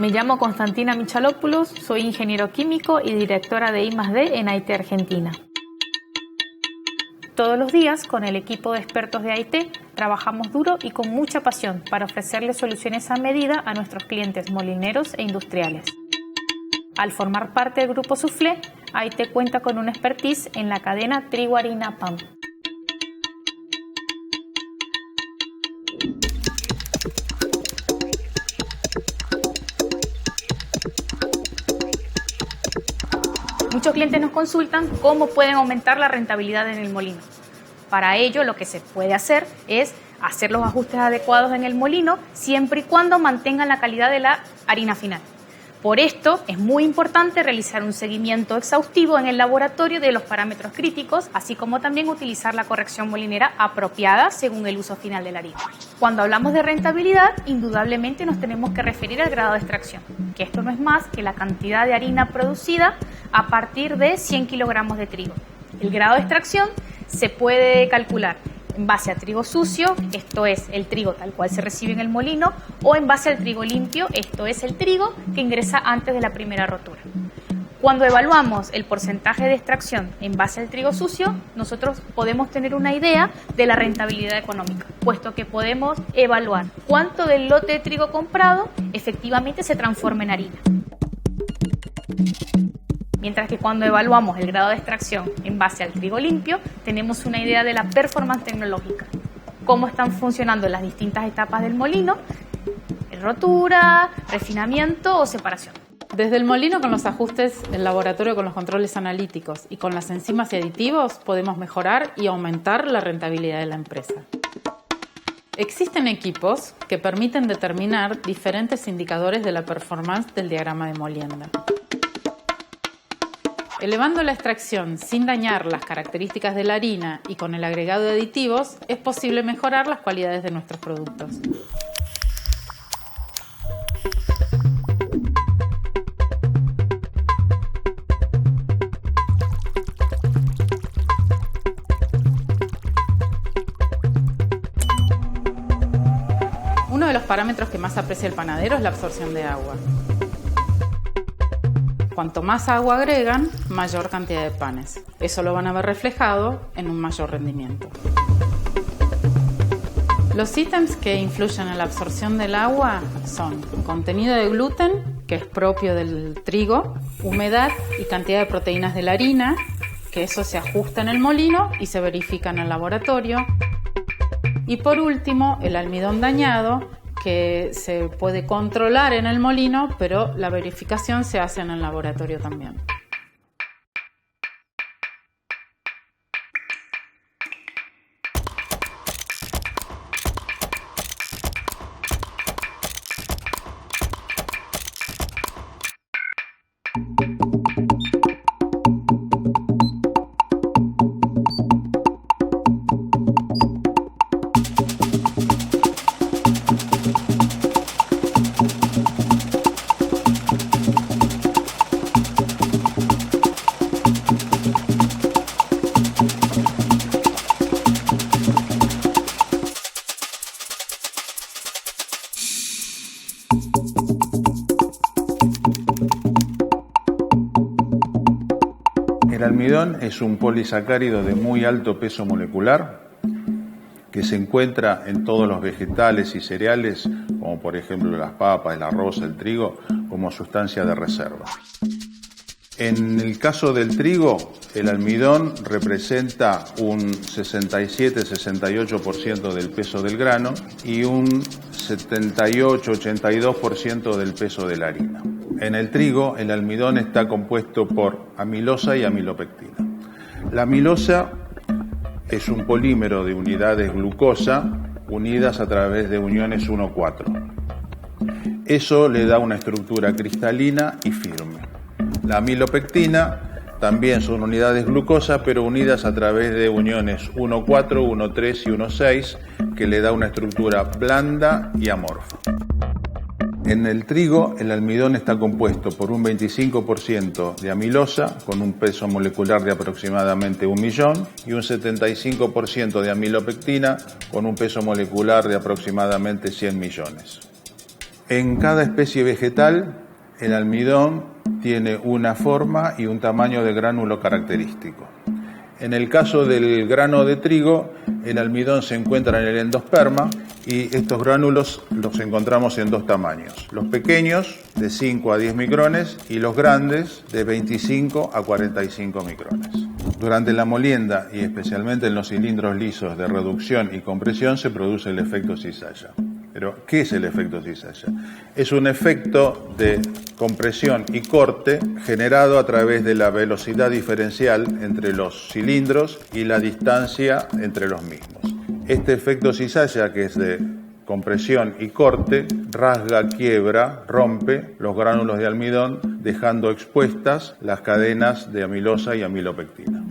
Me llamo Constantina Michalopoulos, soy ingeniero químico y directora de I+D en AIT Argentina. Todos los días, con el equipo de expertos de AIT, trabajamos duro y con mucha pasión para ofrecerles soluciones a medida a nuestros clientes molineros e industriales. Al formar parte del Grupo Soufflé, AIT cuenta con una expertise en la cadena trigo-harina-pan. Muchos clientes nos consultan cómo pueden aumentar la rentabilidad en el molino. Para ello, lo que se puede hacer es hacer los ajustes adecuados en el molino siempre y cuando mantengan la calidad de la harina final. Por esto, es muy importante realizar un seguimiento exhaustivo en el laboratorio de los parámetros críticos, así como también utilizar la corrección molinera apropiada según el uso final de la harina. Cuando hablamos de rentabilidad, indudablemente nos tenemos que referir al grado de extracción, que esto no es más que la cantidad de harina producida a partir de 100 kilogramos de trigo. El grado de extracción se puede calcular en base a trigo sucio, esto es el trigo tal cual se recibe en el molino, o en base al trigo limpio, esto es el trigo que ingresa antes de la primera rotura. Cuando evaluamos el porcentaje de extracción en base al trigo sucio, nosotros podemos tener una idea de la rentabilidad económica, puesto que podemos evaluar cuánto del lote de trigo comprado efectivamente se transforma en harina. Mientras que cuando evaluamos el grado de extracción en base al trigo limpio, tenemos una idea de la performance tecnológica, cómo están funcionando las distintas etapas del molino, rotura, refinamiento o separación. Desde el molino con los ajustes, el laboratorio con los controles analíticos y con las enzimas y aditivos podemos mejorar y aumentar la rentabilidad de la empresa. Existen equipos que permiten determinar diferentes indicadores de la performance del diagrama de molienda. Elevando la extracción sin dañar las características de la harina y con el agregado de aditivos, es posible mejorar las cualidades de nuestros productos. Uno de los parámetros que más aprecia el panadero es la absorción de agua. Cuanto más agua agregan, mayor cantidad de panes. Eso lo van a ver reflejado en un mayor rendimiento. Los ítems que influyen en la absorción del agua son contenido de gluten, que es propio del trigo, humedad y cantidad de proteínas de la harina, que eso se ajusta en el molino y se verifica en el laboratorio. Y por último, el almidón dañado, que se puede controlar en el molino, pero la verificación se hace en el laboratorio también. El almidón es un polisacárido de muy alto peso molecular que se encuentra en todos los vegetales y cereales, como por ejemplo las papas, el arroz, el trigo, como sustancia de reserva. En el caso del trigo, el almidón representa un 67-68% del peso del grano y un 78-82% del peso de la harina. En el trigo, el almidón está compuesto por amilosa y amilopectina. La amilosa es un polímero de unidades glucosa unidas a través de uniones 1,4. Eso le da una estructura cristalina y firme. La amilopectina también son unidades glucosa, pero unidas a través de uniones 1,4, 1,3 y 1,6, que le da una estructura blanda y amorfa. En el trigo, el almidón está compuesto por un 25% de amilosa, con un peso molecular de aproximadamente 1 millón, y un 75% de amilopectina, con un peso molecular de aproximadamente 100 millones. En cada especie vegetal, el almidón tiene una forma y un tamaño de gránulo característico. En el caso del grano de trigo, el almidón se encuentra en el endosperma y estos gránulos los encontramos en dos tamaños. Los pequeños, de 5 a 10 micrones, y los grandes, de 25 a 45 micrones. Durante la molienda, y especialmente en los cilindros lisos de reducción y compresión, se produce el efecto cizalla. Pero, ¿qué es el efecto cizalla? Es un efecto de compresión y corte generado a través de la velocidad diferencial entre los cilindros y la distancia entre los mismos. Este efecto cizalla, que es de compresión y corte, rasga, quiebra, rompe los gránulos de almidón, dejando expuestas las cadenas de amilosa y amilopectina.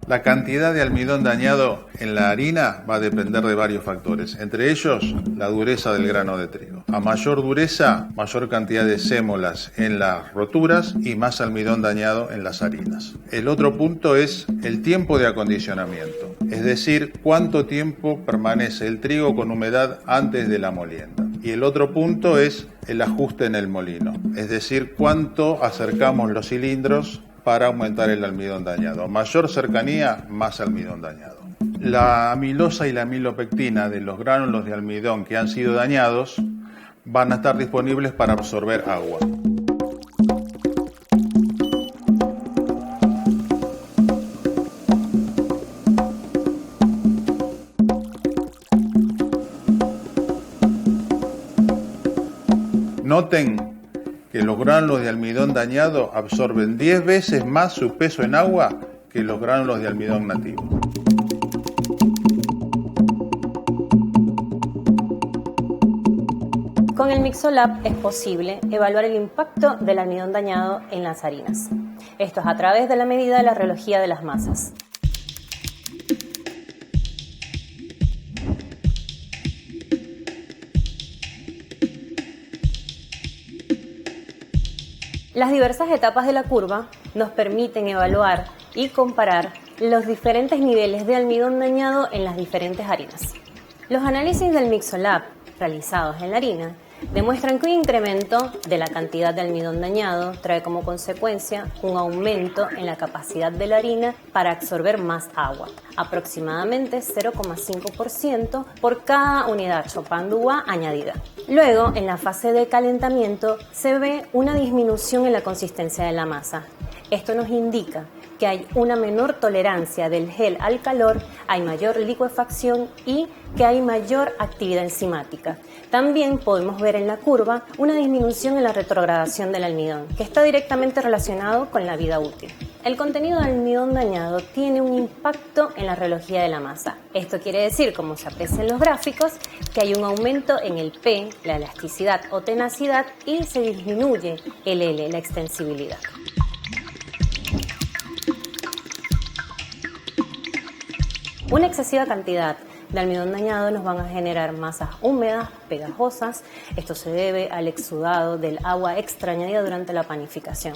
La cantidad de almidón dañado en la harina va a depender de varios factores, entre ellos la dureza del grano de trigo. A mayor dureza, mayor cantidad de sémolas en las roturas y más almidón dañado en las harinas. El otro punto es el tiempo de acondicionamiento, es decir, cuánto tiempo permanece el trigo con humedad antes de la molienda. Y el otro punto es el ajuste en el molino, es decir, cuánto acercamos los cilindros para aumentar el almidón dañado. A mayor cercanía, más almidón dañado. La amilosa y la amilopectina de los gránulos de almidón que han sido dañados van a estar disponibles para absorber agua. Noten que los gránulos de almidón dañado absorben 10 veces más su peso en agua que los gránulos de almidón nativo. Con el Mixolab es posible evaluar el impacto del almidón dañado en las harinas. Esto es a través de la medida de la reología de las masas. Las diversas etapas de la curva nos permiten evaluar y comparar los diferentes niveles de almidón dañado en las diferentes harinas. Los análisis del Mixolab realizados en la harina demuestran que un incremento de la cantidad de almidón dañado trae como consecuencia un aumento en la capacidad de la harina para absorber más agua, aproximadamente 0,5% por cada unidad Chopin-Dugas añadida. Luego, en la fase de calentamiento, se ve una disminución en la consistencia de la masa. Esto nos indica que hay una menor tolerancia del gel al calor, hay mayor licuefacción y que hay mayor actividad enzimática. También podemos ver en la curva una disminución en la retrogradación del almidón, que está directamente relacionado con la vida útil. El contenido de almidón dañado tiene un impacto en la reología de la masa. Esto quiere decir, como se aprecia en los gráficos, que hay un aumento en el P, la elasticidad o tenacidad, y se disminuye el L, la extensibilidad. Una excesiva cantidad de almidón dañado nos van a generar masas húmedas, pegajosas. Esto se debe al exudado del agua extra añadida durante la panificación.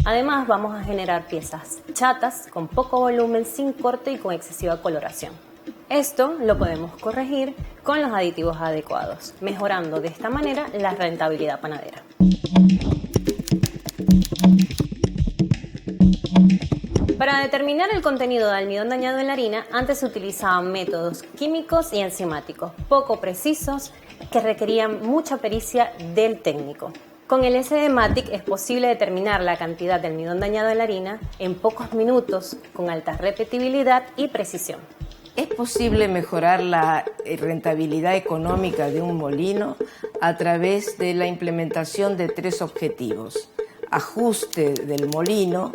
Además, vamos a generar piezas chatas, con poco volumen, sin corte y con excesiva coloración. Esto lo podemos corregir con los aditivos adecuados, mejorando de esta manera la rentabilidad panadera. Para determinar el contenido de almidón dañado en la harina, antes se utilizaban métodos químicos y enzimáticos poco precisos que requerían mucha pericia del técnico. Con el SD-Matic es posible determinar la cantidad de almidón dañado en la harina en pocos minutos, con alta repetibilidad y precisión. ¿Es posible mejorar la rentabilidad económica de un molino a través de la implementación de 3 objetivos? Ajuste del molino,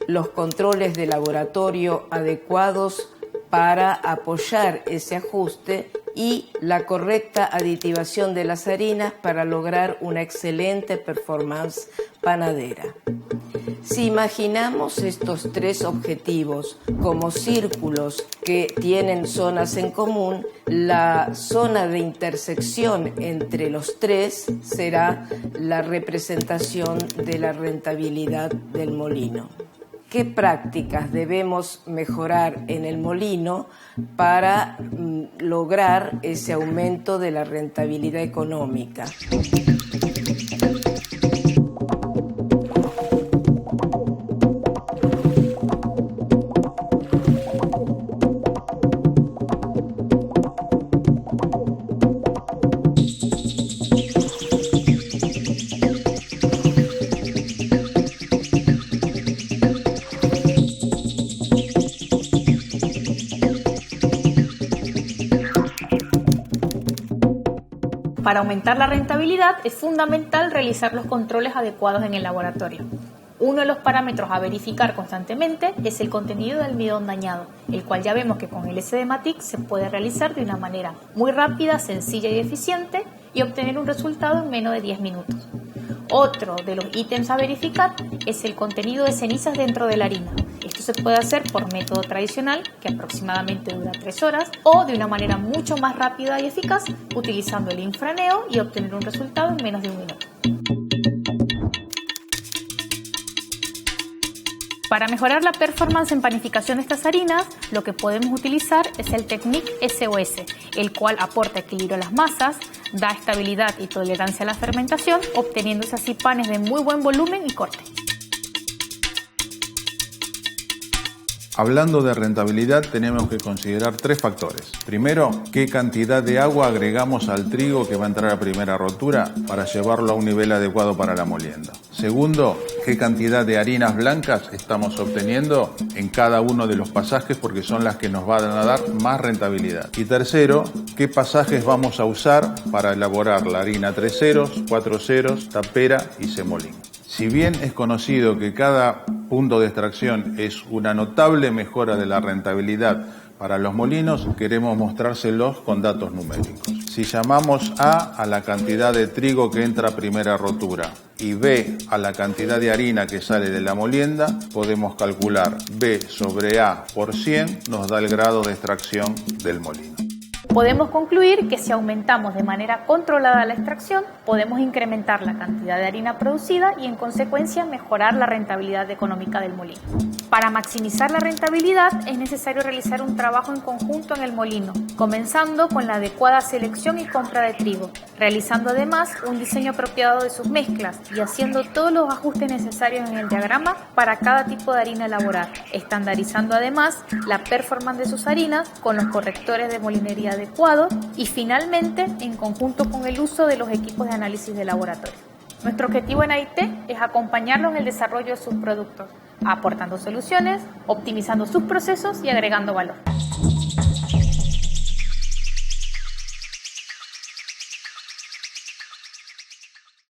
los controles de laboratorio adecuados para apoyar ese ajuste y la correcta aditivación de las harinas para lograr una excelente performance panadera. Si imaginamos estos 3 objetivos como círculos que tienen zonas en común, la zona de intersección entre los 3 será la representación de la rentabilidad del molino. qué prácticas debemos mejorar en el molino para lograr ese aumento de la rentabilidad económica. Para aumentar la rentabilidad es fundamental realizar los controles adecuados en el laboratorio. Uno de los parámetros a verificar constantemente es el contenido de almidón dañado, el cual ya vemos que con el SD-MATIC se puede realizar de una manera muy rápida, sencilla y eficiente y obtener un resultado en menos de 10 minutos. Otro de los ítems a verificar es el contenido de cenizas dentro de la harina. Esto se puede hacer por método tradicional, que aproximadamente dura 3 horas, o de una manera mucho más rápida y eficaz, utilizando el infraneo y obtener un resultado en menos de 1 minuto. Para mejorar la performance en panificación de estas harinas, lo que podemos utilizar es el Technic SOS, el cual aporta equilibrio a las masas, da estabilidad y tolerancia a la fermentación, obteniéndose así panes de muy buen volumen y corte. Hablando de rentabilidad, tenemos que considerar 3 factores. Primero, qué cantidad de agua agregamos al trigo que va a entrar a primera rotura para llevarlo a un nivel adecuado para la molienda. Segundo, qué cantidad de harinas blancas estamos obteniendo en cada uno de los pasajes porque son las que nos van a dar más rentabilidad. Y tercero, qué pasajes vamos a usar para elaborar la harina 3 ceros, 4 ceros, tapera y semolín. Si bien es conocido que cada punto de extracción es una notable mejora de la rentabilidad para los molinos, queremos mostrárselos con datos numéricos. Si llamamos A la cantidad de trigo que entra a primera rotura y B a la cantidad de harina que sale de la molienda, podemos calcular B sobre A por 100 nos da el grado de extracción del molino. Podemos concluir que si aumentamos de manera controlada la extracción, podemos incrementar la cantidad de harina producida y en consecuencia mejorar la rentabilidad económica del molino. Para maximizar la rentabilidad es necesario realizar un trabajo en conjunto en el molino, comenzando con la adecuada selección y compra de trigo, realizando además un diseño apropiado de sus mezclas y haciendo todos los ajustes necesarios en el diagrama para cada tipo de harina elaborar, estandarizando además la performance de sus harinas con los correctores de molinería adecuados y finalmente en conjunto con el uso de los equipos de análisis de laboratorio. Nuestro objetivo en AIT es acompañarlos en el desarrollo de sus productos, aportando soluciones, optimizando sus procesos y agregando valor.